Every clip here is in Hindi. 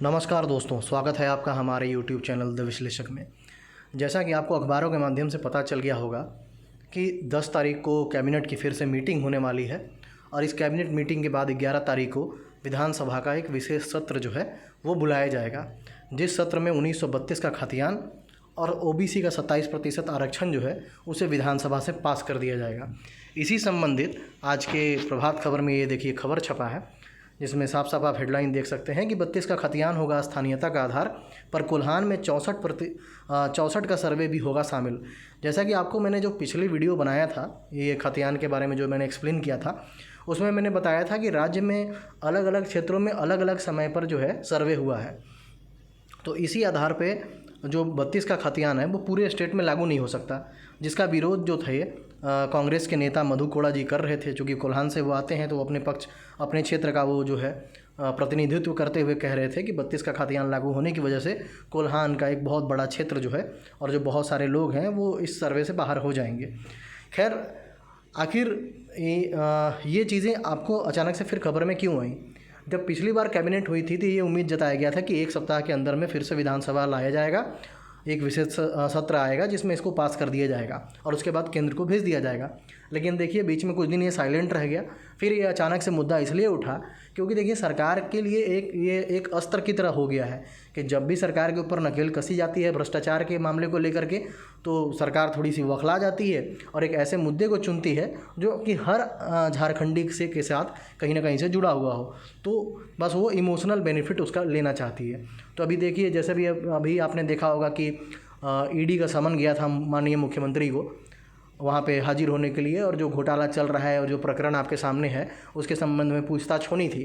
नमस्कार दोस्तों, स्वागत है आपका हमारे YouTube चैनल द विश्लेषक में। जैसा कि आपको अखबारों के माध्यम से पता चल गया होगा कि 10 तारीख को कैबिनेट की फिर से मीटिंग होने वाली है और इस कैबिनेट मीटिंग के बाद 11 तारीख को विधानसभा का एक विशेष सत्र जो है वो बुलाया जाएगा, जिस सत्र में 1932 का खतियान और OBC का 27% आरक्षण जो है उसे विधानसभा से पास कर दिया जाएगा। इसी संबंधित आज के प्रभात खबर में ये देखिए खबर छपा है, जिसमें साफ साफ आप हेडलाइन देख सकते हैं कि 32 का खतियान होगा स्थानीयता का आधार, पर कोल्हान में 64 का सर्वे भी होगा शामिल। जैसा कि आपको मैंने जो पिछली वीडियो बनाया था ये खतियान के बारे में जो मैंने एक्सप्लेन किया था, उसमें मैंने बताया था कि राज्य में अलग अलग क्षेत्रों में अलग अलग समय पर जो है सर्वे हुआ है। तो इसी आधार पे जो 32 का खतियान है वो पूरे स्टेट में लागू नहीं हो सकता, जिसका विरोध जो थे कांग्रेस के नेता मधु कोड़ा जी कर रहे थे। चूँकि कोल्हान से वो आते हैं तो अपने क्षेत्र का वो जो है प्रतिनिधित्व करते हुए कह रहे थे कि 32 का खतियान लागू होने की वजह से कोल्हान का एक बहुत बड़ा क्षेत्र जो है और जो बहुत सारे लोग हैं वो इस सर्वे से बाहर हो जाएंगे। खैर, आखिर ये चीज़ें आपको अचानक से फिर खबर में क्यों आई? जब पिछली बार कैबिनेट हुई थी तो ये उम्मीद जताया गया था कि एक सप्ताह के अंदर में फिर से विधानसभा लाया जाएगा, एक विशेष सत्र आएगा जिसमें इसको पास कर दिया जाएगा और उसके बाद केंद्र को भेज दिया जाएगा। लेकिन देखिए बीच में कुछ दिन ये साइलेंट रह गया। फिर ये अचानक से मुद्दा इसलिए उठा क्योंकि देखिए सरकार के लिए एक अस्त्र की तरह हो गया है कि जब भी सरकार के ऊपर नकेल कसी जाती है भ्रष्टाचार के मामले को लेकर के, तो सरकार थोड़ी सी वखला जाती है और एक ऐसे मुद्दे को चुनती है जो कि हर झारखंडी के साथ कहीं ना कहीं से जुड़ा हुआ हो, तो बस वो इमोशनल बेनिफिट उसका लेना चाहती है। तो अभी देखिए जैसे भी अभी आपने देखा होगा कि ED का समन गया था माननीय मुख्यमंत्री को वहाँ पे हाजिर होने के लिए, और जो घोटाला चल रहा है और जो प्रकरण आपके सामने है उसके संबंध में पूछताछ होनी थी।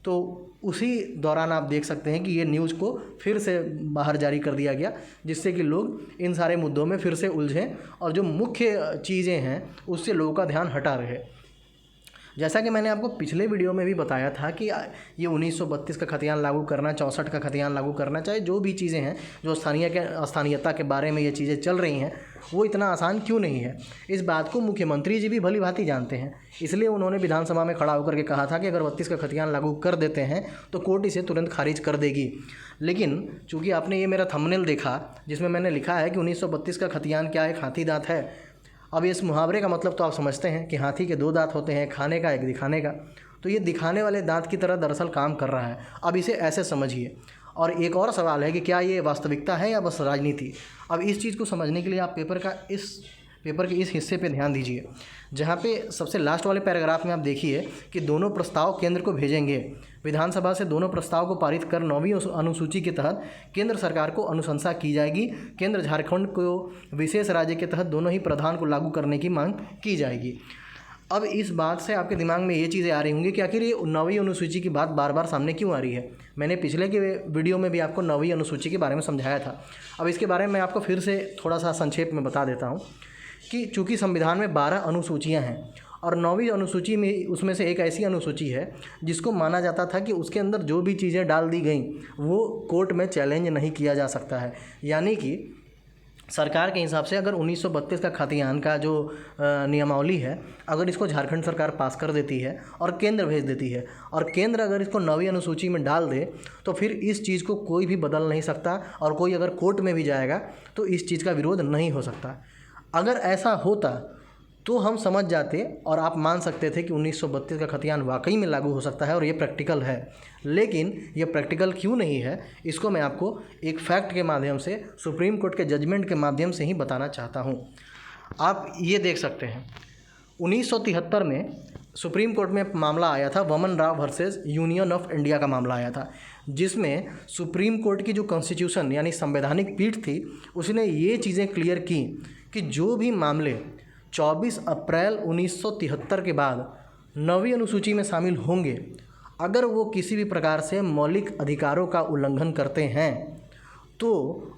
तो उसी दौरान आप देख सकते हैं कि ये न्यूज़ को फिर से बाहर जारी कर दिया गया, जिससे कि लोग इन सारे मुद्दों में फिर से उलझें और जो मुख्य चीज़ें हैं उससे लोगों का ध्यान हटा रहे। जैसा कि मैंने आपको पिछले वीडियो में भी बताया था कि ये 1932 का खतियान लागू करना, 64 का खतियान लागू करना, चाहे जो भी चीज़ें हैं जो स्थानीयता के बारे में ये चीज़ें चल रही हैं वो इतना आसान क्यों नहीं है, इस बात को मुख्यमंत्री जी भी भली भांति जानते हैं। इसलिए उन्होंने विधानसभा में खड़ा होकर के कहा था कि अगर 32 का खतियान लागू कर देते हैं तो कोर्ट इसे तुरंत खारिज कर देगी। लेकिन चूँकि आपने ये मेरा थंबनेल देखा जिसमें मैंने लिखा है कि 1932 का खतियान क्या एक हाथी दांत है। अब इस मुहावरे का मतलब तो आप समझते हैं कि हाथी के 2 दांत होते हैं, खाने का एक दिखाने का। तो ये दिखाने वाले दांत की तरह दरअसल काम कर रहा है। अब इसे ऐसे समझिए। और एक और सवाल है कि क्या ये वास्तविकता है या बस राजनीति। अब इस चीज़ को समझने के लिए आप पेपर के इस हिस्से पे ध्यान दीजिए, जहाँ पे सबसे लास्ट वाले पैराग्राफ में आप देखिए कि दोनों प्रस्ताव केंद्र को भेजेंगे। विधानसभा से दोनों प्रस्ताव को पारित कर 9वीं अनुसूची के तहत केंद्र सरकार को अनुशंसा की जाएगी। केंद्र झारखंड को विशेष राज्य के तहत दोनों ही प्रावधान को लागू करने की मांग की जाएगी। अब इस बात से आपके दिमाग में ये चीज़ें आ रही होंगी कि आखिर ये 9वीं अनुसूची की बात बार बार सामने क्यों आ रही है। मैंने पिछले के वीडियो में भी आपको 9वीं अनुसूची के बारे में समझाया था। अब इसके बारे में मैं आपको फिर से थोड़ा सा संक्षेप में बता देता हूँ कि चूँकि संविधान में 12 अनुसूचियाँ हैं और 9वीं अनुसूची में उसमें से एक ऐसी अनुसूची है जिसको माना जाता था कि उसके अंदर जो भी चीज़ें डाल दी गई वो कोर्ट में चैलेंज नहीं किया जा सकता है। यानी कि सरकार के हिसाब से अगर 1932 का खतियान का जो नियमावली है, अगर इसको झारखंड सरकार पास कर देती है और केंद्र भेज देती है और केंद्र अगर इसको 9वीं अनुसूची में डाल दे तो फिर इस चीज़ को कोई भी बदल नहीं सकता और कोई अगर कोर्ट में भी जाएगा तो इस चीज़ का विरोध नहीं हो सकता। अगर ऐसा होता तो हम समझ जाते और आप मान सकते थे कि 1932 का खतियान वाकई में लागू हो सकता है और ये प्रैक्टिकल है। लेकिन ये प्रैक्टिकल क्यों नहीं है, इसको मैं आपको एक फैक्ट के माध्यम से, सुप्रीम कोर्ट के जजमेंट के माध्यम से ही बताना चाहता हूँ। आप ये देख सकते हैं 1973 में सुप्रीम कोर्ट में मामला आया था, वमन Rao versus union of India का मामला आया था, जिसमें सुप्रीम कोर्ट की जो कॉन्स्टिट्यूशन यानी संवैधानिक पीठ थी उसने ये चीज़ें क्लियर की कि जो भी मामले 24 अप्रैल 1973 के बाद 9वीं अनुसूची में शामिल होंगे, अगर वो किसी भी प्रकार से मौलिक अधिकारों का उल्लंघन करते हैं तो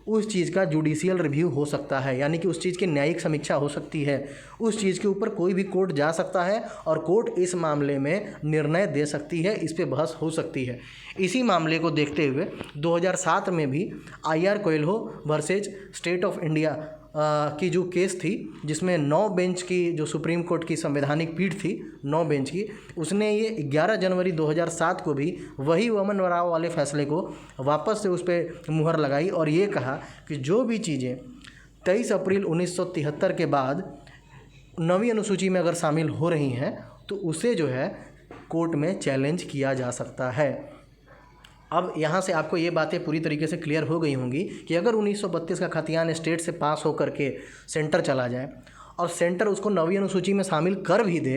उस चीज़ का जुडिशियल रिव्यू हो सकता है, यानी कि उस चीज़ की न्यायिक समीक्षा हो सकती है। उस चीज़ के ऊपर कोई भी कोर्ट जा सकता है और कोर्ट इस मामले में निर्णय दे सकती है, इस पे बहस हो सकती है। इसी मामले को देखते हुए 2007 में भी IR Coelho versus state of India की जो केस थी, जिसमें 9 बेंच की जो सुप्रीम कोर्ट की संवैधानिक पीठ थी 9 बेंच की, उसने ये 11 जनवरी 2007 को भी वही वामन राव वाले फैसले को वापस से उस पर मुहर लगाई और ये कहा कि जो भी चीज़ें 23 अप्रैल 1973 के बाद 9वीं अनुसूची में अगर शामिल हो रही हैं तो उसे जो है कोर्ट में चैलेंज किया जा सकता है। अब यहाँ से आपको ये बातें पूरी तरीके से क्लियर हो गई होंगी कि अगर 1932 का खतियान स्टेट से पास होकर के सेंटर चला जाए और सेंटर उसको 9वीं अनुसूची में शामिल कर भी दे,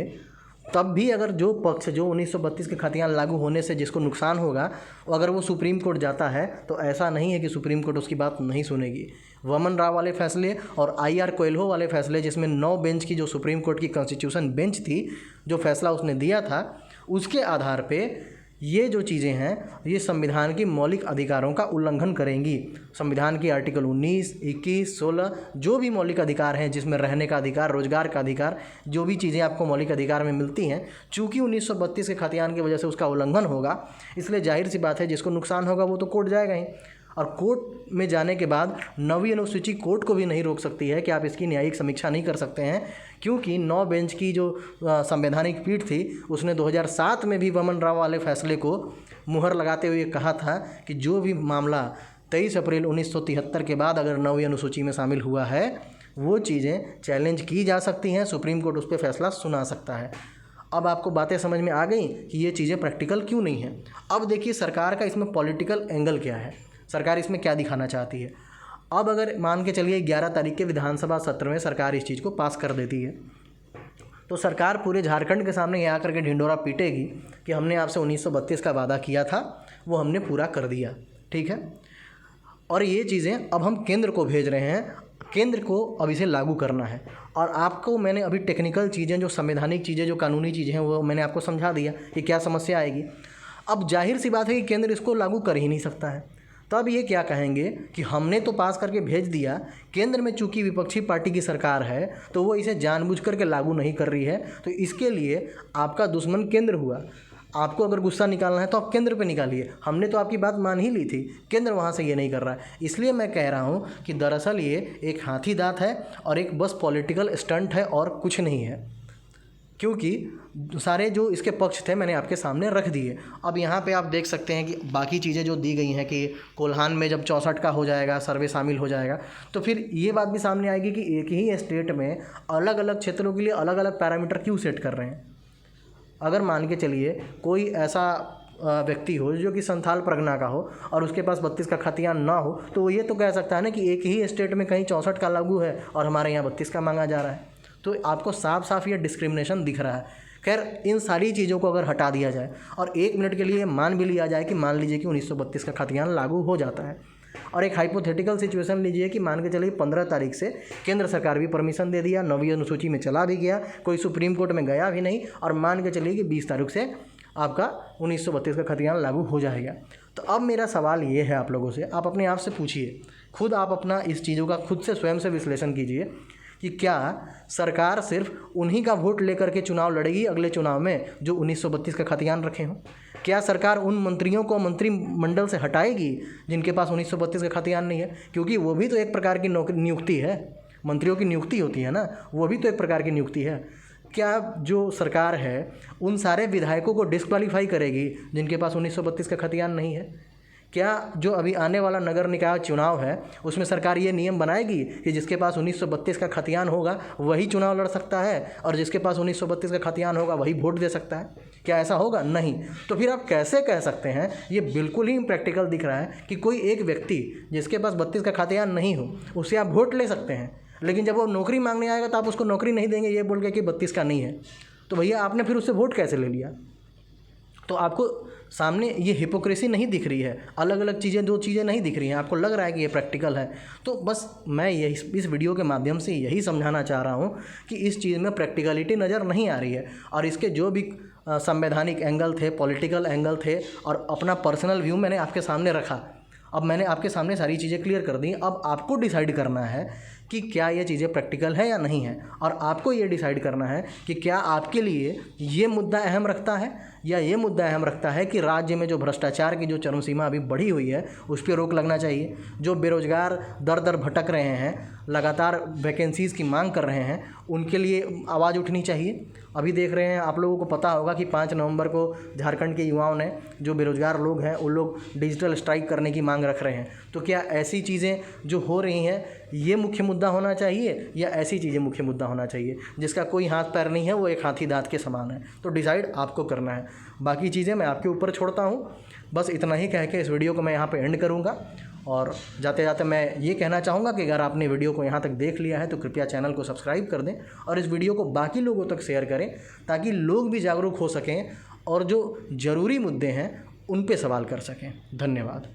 तब भी अगर जो पक्ष जो 1932 के खतियान लागू होने से जिसको नुकसान होगा, अगर वो सुप्रीम कोर्ट जाता है तो ऐसा नहीं है कि सुप्रीम कोर्ट उसकी बात नहीं सुनेगी। वामन राव वाले फैसले और IR कोएल्हो वाले फैसले, जिसमें 9 बेंच की जो सुप्रीम कोर्ट की कॉन्स्टिट्यूशन बेंच थी, जो फैसला उसने दिया था, उसके आधार पे ये जो चीज़ें हैं ये संविधान की मौलिक अधिकारों का उल्लंघन करेंगी। संविधान की आर्टिकल 19, 21, 16 जो भी मौलिक अधिकार हैं, जिसमें रहने का अधिकार, रोजगार का अधिकार, जो भी चीज़ें आपको मौलिक अधिकार में मिलती हैं, चूँकि 1932 के खतियान की वजह से उसका उल्लंघन होगा, इसलिए जाहिर सी बात है जिसको नुकसान होगा वो तो कोर्ट जाएगा ही। और कोर्ट में जाने के बाद 9वीं अनुसूची कोर्ट को भी नहीं रोक सकती है कि आप इसकी न्यायिक समीक्षा नहीं कर सकते हैं, क्योंकि 9 बेंच की जो संवैधानिक पीठ थी उसने 2007 में भी वामन राव वाले फैसले को मुहर लगाते हुए कहा था कि जो भी मामला 23 अप्रैल 1973 के बाद अगर 9वीं अनुसूची में शामिल हुआ है वो चीज़ें चैलेंज की जा सकती हैं, सुप्रीम कोर्ट उस पर फैसला सुना सकता है। अब आपको बातें समझ में आ गई कि ये चीज़ें प्रैक्टिकल क्यों नहीं हैं। अब देखिए सरकार का इसमें पॉलिटिकल एंगल क्या है, सरकार इसमें क्या दिखाना चाहती है। अब अगर मान के चलिए 11 तारीख के विधानसभा सत्र में सरकार इस चीज़ को पास कर देती है, तो सरकार पूरे झारखंड के सामने ये आकर के ढिंडोरा पीटेगी कि हमने आपसे 1932 का वादा किया था, वो हमने पूरा कर दिया, ठीक है। और ये चीज़ें अब हम केंद्र को भेज रहे हैं, केंद्र को अब इसे लागू करना है। और आपको मैंने अभी टेक्निकल चीज़ें, जो संवैधानिक चीज़ें, जो कानूनी चीज़ें हैं, वो मैंने आपको समझा दिया कि क्या समस्या आएगी। अब जाहिर सी बात है कि केंद्र इसको लागू कर ही नहीं सकता है। तब ये क्या कहेंगे कि हमने तो पास करके भेज दिया, केंद्र में चूंकि विपक्षी पार्टी की सरकार है तो वो इसे जानबूझ करके लागू नहीं कर रही है, तो इसके लिए आपका दुश्मन केंद्र हुआ। आपको अगर गुस्सा निकालना है तो आप केंद्र पे निकालिए, हमने तो आपकी बात मान ही ली थी, केंद्र वहाँ से ये नहीं कर रहा है। इसलिए मैं कह रहा हूँ कि दरअसल ये एक हाथी दांत है और एक बस पॉलिटिकल स्टंट है और कुछ नहीं है, क्योंकि सारे जो इसके पक्ष थे मैंने आपके सामने रख दिए। अब यहाँ पे आप देख सकते हैं कि बाकी चीज़ें जो दी गई हैं कि कोल्हान में जब 64 का हो जाएगा, सर्वे शामिल हो जाएगा, तो फिर ये बात भी सामने आएगी कि एक ही स्टेट में अलग अलग क्षेत्रों के लिए अलग अलग पैरामीटर क्यों सेट कर रहे हैं। अगर मान के चलिए कोई ऐसा व्यक्ति हो जो कि संथाल परगना का हो और उसके पास 32 का खतियान ना हो, तो वो ये तो कह सकता है ना कि एक ही स्टेट में कहीं 64 का लागू है और हमारे यहाँ 32 का मांगा जा रहा है। तो आपको साफ साफ ये डिस्क्रिमिनेशन दिख रहा है। खैर, इन सारी चीज़ों को अगर हटा दिया जाए और 1 मिनट के लिए मान भी लिया जाए कि मान लीजिए कि 1932 का खतियान लागू हो जाता है, और एक हाइपोथेटिकल सिचुएशन लीजिए कि मान के चलिए 15 तारीख से केंद्र सरकार भी परमिशन दे दिया, 9वीं अनुसूची में चला भी गया, कोई सुप्रीम कोर्ट में गया भी नहीं, और मान के चलिए कि 20 तारीख से आपका 1932 का खतियान लागू हो जाएगा। तो अब मेरा सवाल ये है आप लोगों से, आप अपने आप से पूछिए, खुद आप अपना इस चीज़ों का खुद से स्वयं से विश्लेषण कीजिए कि क्या सरकार सिर्फ उन्हीं का वोट लेकर के चुनाव लड़ेगी अगले चुनाव में जो 1932 का खतियान रखे हों? क्या सरकार उन मंत्रियों को मंत्रिमंडल से हटाएगी जिनके पास 1932 का खतियान नहीं है? क्योंकि वो भी तो एक प्रकार की नियुक्ति है, मंत्रियों की नियुक्ति होती है ना, वो भी तो एक प्रकार की नियुक्ति है। क्या जो सरकार है उन सारे विधायकों को डिस्क्वालीफाई करेगी जिनके पास 1932 का खतियान नहीं है? क्या जो अभी आने वाला नगर निकाय चुनाव है उसमें सरकार ये नियम बनाएगी कि जिसके पास 1932 का खतियान होगा वही चुनाव लड़ सकता है और जिसके पास 1932 का खतियान होगा वही वोट दे सकता है? क्या ऐसा होगा? नहीं। तो फिर आप कैसे कह सकते हैं, ये बिल्कुल ही इम्प्रैक्टिकल दिख रहा है कि कोई एक व्यक्ति जिसके पास 32 का खतियान नहीं हो उससे आप वोट ले सकते हैं, लेकिन जब वो नौकरी मांगने आएगा तो आप उसको नौकरी नहीं देंगे ये बोल के कि 32 का नहीं है। तो भैया आपने फिर उससे वोट कैसे ले लिया? तो आपको सामने ये हिपोक्रेसी नहीं दिख रही है, अलग अलग चीज़ें, दो चीज़ें नहीं दिख रही हैं, आपको लग रहा है कि ये प्रैक्टिकल है। तो बस मैं यही इस वीडियो के माध्यम से यही समझाना चाह रहा हूँ कि इस चीज़ में प्रैक्टिकलिटी नज़र नहीं आ रही है, और इसके जो भी संवैधानिक एंगल थे, पॉलिटिकल एंगल थे, और अपना पर्सनल व्यू मैंने आपके सामने रखा। अब मैंने आपके सामने सारी चीज़ें क्लियर कर दी। अब आपको डिसाइड करना है कि क्या ये चीज़ें प्रैक्टिकल है या नहीं है, और आपको ये डिसाइड करना है कि क्या आपके लिए ये मुद्दा अहम रखता है या ये मुद्दा अहम रखता है कि राज्य में जो भ्रष्टाचार की जो चरम सीमा अभी बढ़ी हुई है उस पर रोक लगना चाहिए, जो बेरोजगार दर दर भटक रहे हैं, लगातार वैकेंसीज़ की मांग कर रहे हैं, उनके लिए आवाज़ उठनी चाहिए। अभी देख रहे हैं, आप लोगों को पता होगा कि 5 नवंबर को झारखंड के युवाओं ने, जो बेरोजगार लोग हैं, उन लोग डिजिटल स्ट्राइक करने की मांग रख रहे हैं। तो क्या ऐसी चीज़ें जो हो रही हैं ये मुख्य मुद्दा होना चाहिए या ऐसी चीज़ें मुख्य मुद्दा होना चाहिए जिसका कोई हाथ पैर नहीं है, वो एक हाथी दांत के समान है? तो डिसाइड आपको करना है, बाकी चीज़ें मैं आपके ऊपर छोड़ता हूँ। बस इतना ही कह के इस वीडियो को मैं यहाँ पे एंड करूँगा, और जाते जाते मैं ये कहना चाहूँगा कि अगर आपने वीडियो को यहाँ तक देख लिया है तो कृपया चैनल को सब्सक्राइब कर दें और इस वीडियो को बाकी लोगों तक शेयर करें, ताकि लोग भी जागरूक हो सकें और जो ज़रूरी मुद्दे हैं उन पे सवाल कर सकें। धन्यवाद।